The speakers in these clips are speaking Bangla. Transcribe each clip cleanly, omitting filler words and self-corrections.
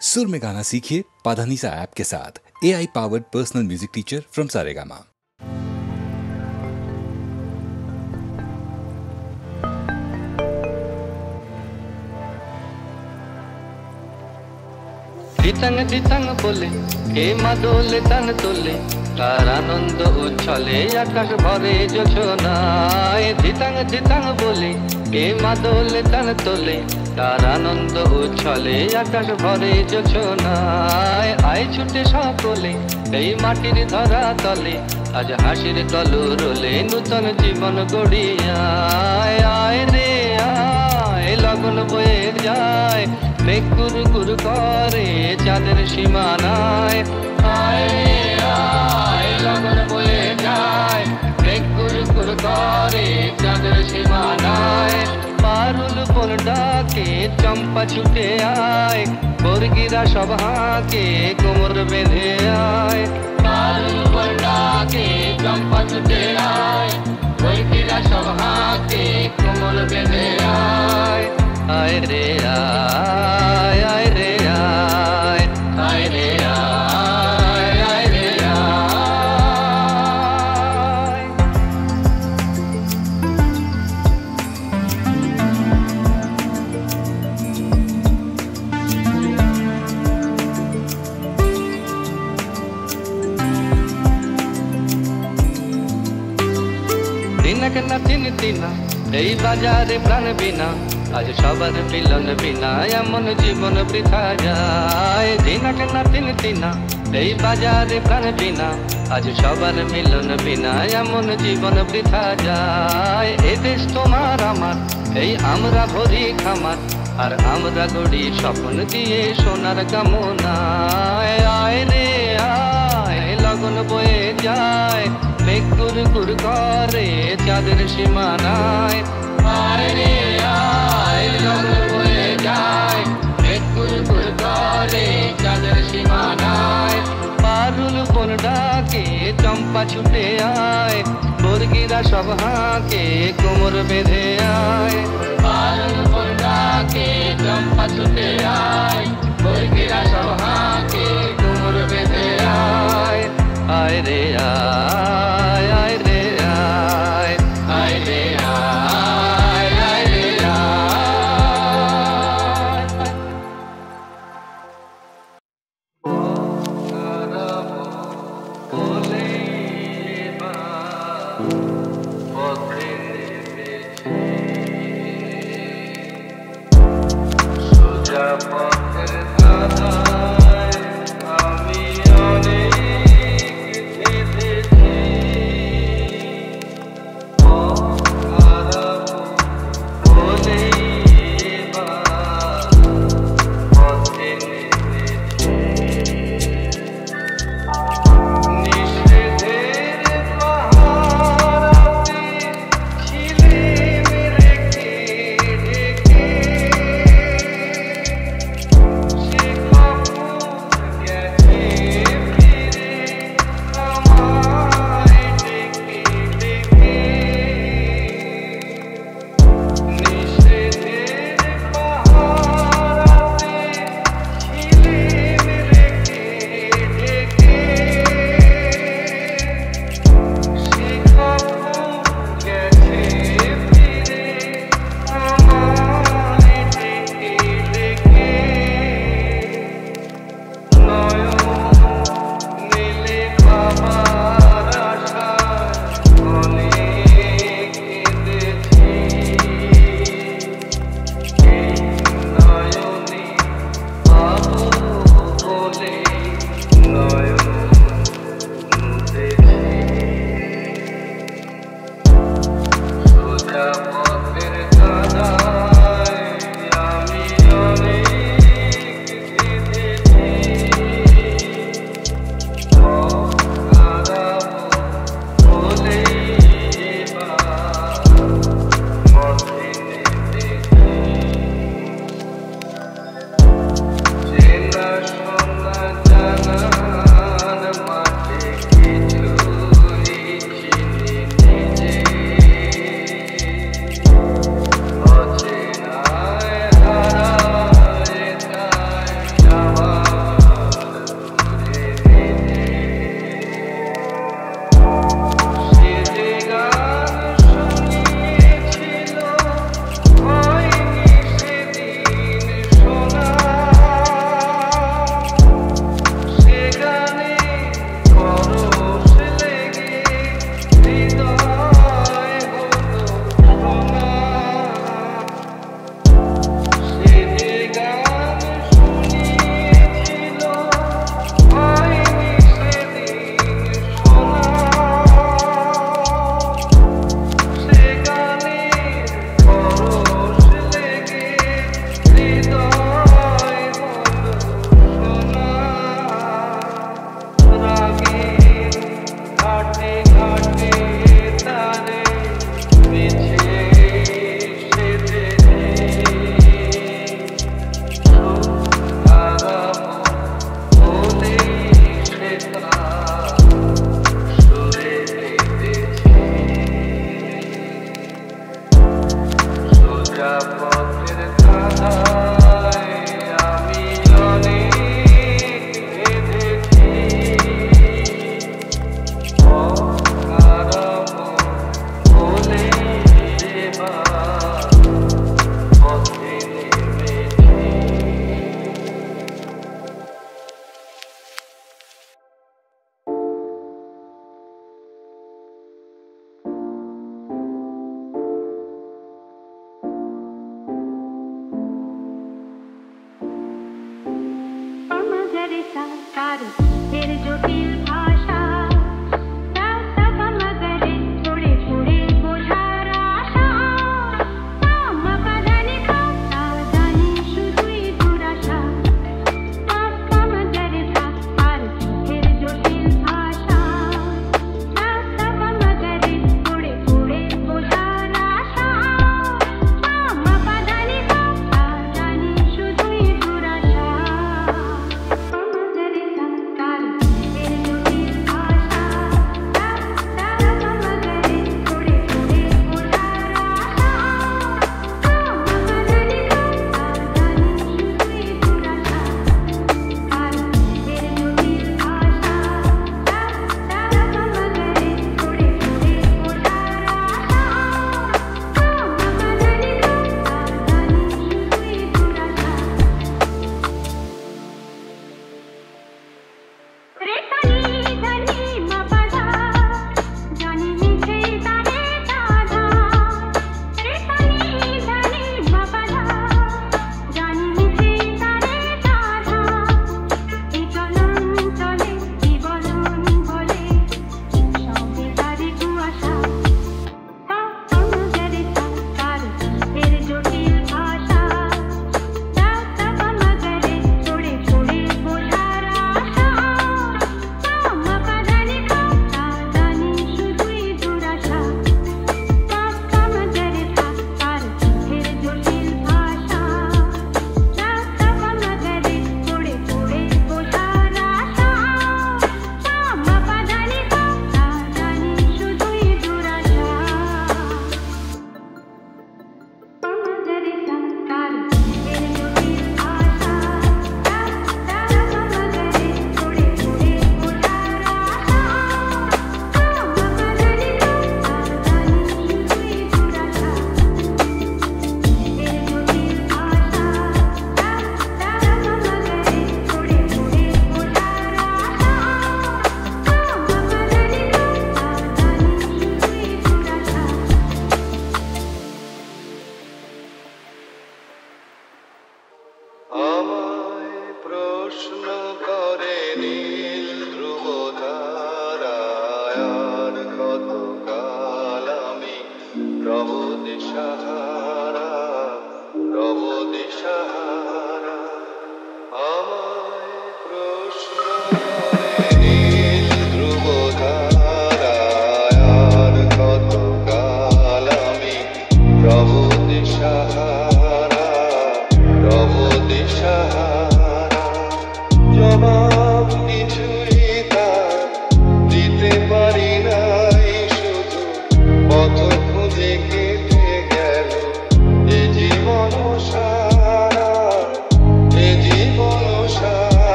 सुर में गाना सीखिए पाधानीसा ऐप के साथ। AI powered personal music teacher from Saregama. দিতাং দিতাং বলে হে মা দোলে তান তোলে, তার আনন্দ উচ্ছলে আকাশ ভরে জোছনায়। দিতাং দিতাং বলে হে মা দোলে তান তোলে, তার আনন্দ উচ্ছলে আকাশ ভরে জোছনায়। আয় ছুটে সকলে এই মাটির ধরা তলে, আজ হাসির কলরোলে নূতন জীবন গড়িয়ায়। আয় রে আয় লগন বয়ে যায়, মেঘ গুরু গুরু করে চাঁদের সীমানায়। আয় রে আয় লগন বয়ে যায়, মেঘ গুরু গুরু করে চাঁদের সীমানায়। পারুল বন ডাকে চম্পা ছুটে আয়, বর্গিরা সব হাঁকে কোমর বেঁধে আয়। পারুল বন ডাকে চম্পা ছুটে আয়, বর্গিরা সব হাঁকে কোমর বেঁধে আয়। আয় রে আয় আয় রে আয়, আয় রে আয় আয় রে আয়। দিনা কেনা তিন দিনা এই বাজারে প্রাণ বিনা, আজ সবার মিলন বিনা এমন জীবন বৃথা যায়। দিনা কেনা তিন দিনা এই বাজারে প্রাণ বিনা, আজ সবার মিলন বিনা এমন জীবন বৃথা যায়। এ দেশ তোমার আমার, এই আমরা ভরি খামার, আর আমরা গড়ি স্বপ্ন দিয়ে সোনার কামনায়। আয় রে আয় লগন বয়ে যায়, মেঘ গুরু গুরু করে চাঁদের সীমানায়। আয় রে আয় লগন বয়ে যায়, মেঘ গুরু গুরু করে চাঁদের সীমানায়। পারুল বন ডাকে চম্পা ছুটে আয়, বর্গিরা সব হাঁকে কোমর বেঁধে আয়। পারুল বন ডাকে চম্পা ছুটে আয়, বর্গিরা সব হাঁকে কোমর বেঁধে আয়। আয় রে আয় আয় রে আয়, আয় রে আয় আয় রে আয়। বলে পথে নেমেছে, সোজা পথের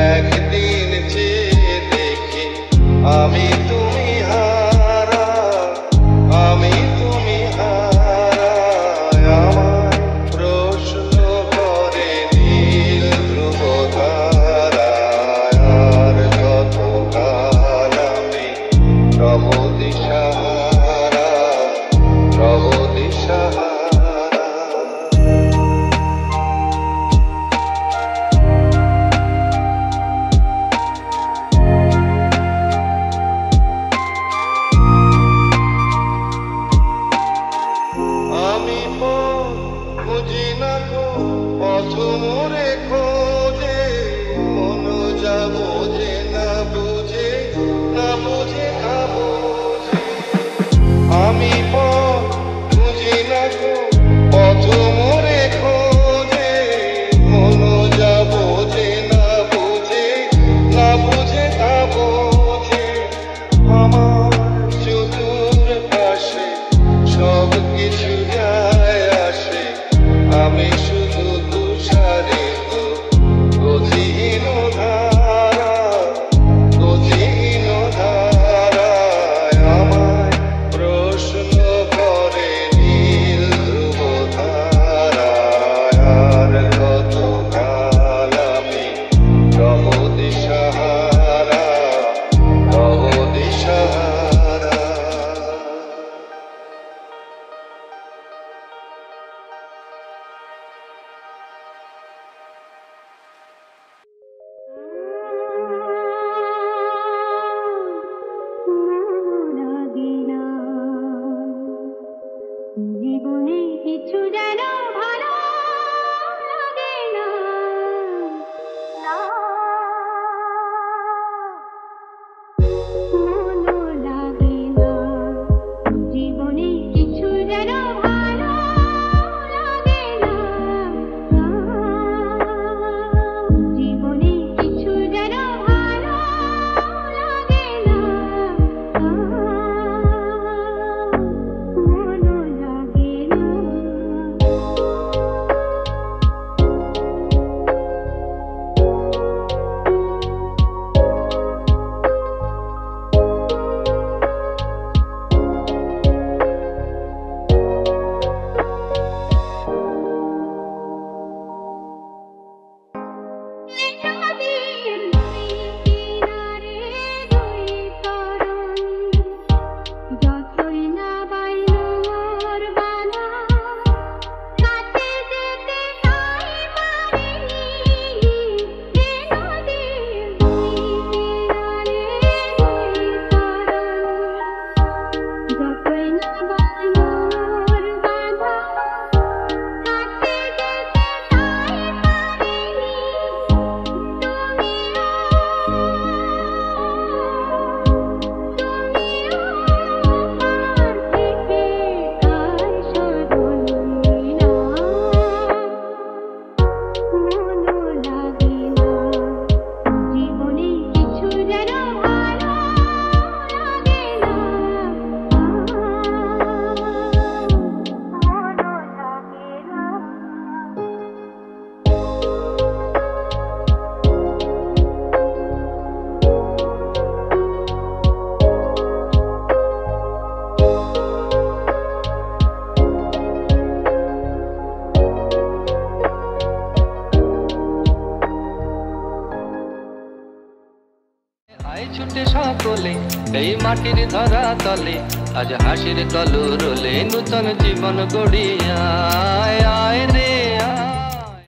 একদিন চেয়ে দেখি এখনো যাবো যে না বুঝে, না বুঝে তা বোঝে আমার চতুর পাশে সব কিছু যায় আসে। আমি শুধু তুষারে তো গতিহীন ধারা, গতিহীন ধারায় আমায় প্রশ্ন করে নীল ধ্রুব ধারায়। আর কত কাল আমি রব দিশাহারা, রব দিশাহারা। জীবনে কিছু যেন ভালো লাগে না, মনও লাগে না। জীবনে কিছু যেন ভালো লাগে না, জীবনে কিছু যেন ভালো লাগে না, মনও লাগে না। নদীর দুই কিনারে দুই তরুণ, যতই না বাইনোর বাঁধা, কাছে যেতে তাই পারিনি। এ নদীর দুই কিনারে দুই তরুণ, যতই না বাইনোর বাঁধা, কাছে যেতে তাই পারিনি। জীবনে কিছু যেন ভালো লাগে না, মনও লাগে না। আয় ছুটে সকলে এই মাটির ধরা তলে, আজ হাসির কলরলে নূতন জীবন গড়িয়ায়। আয়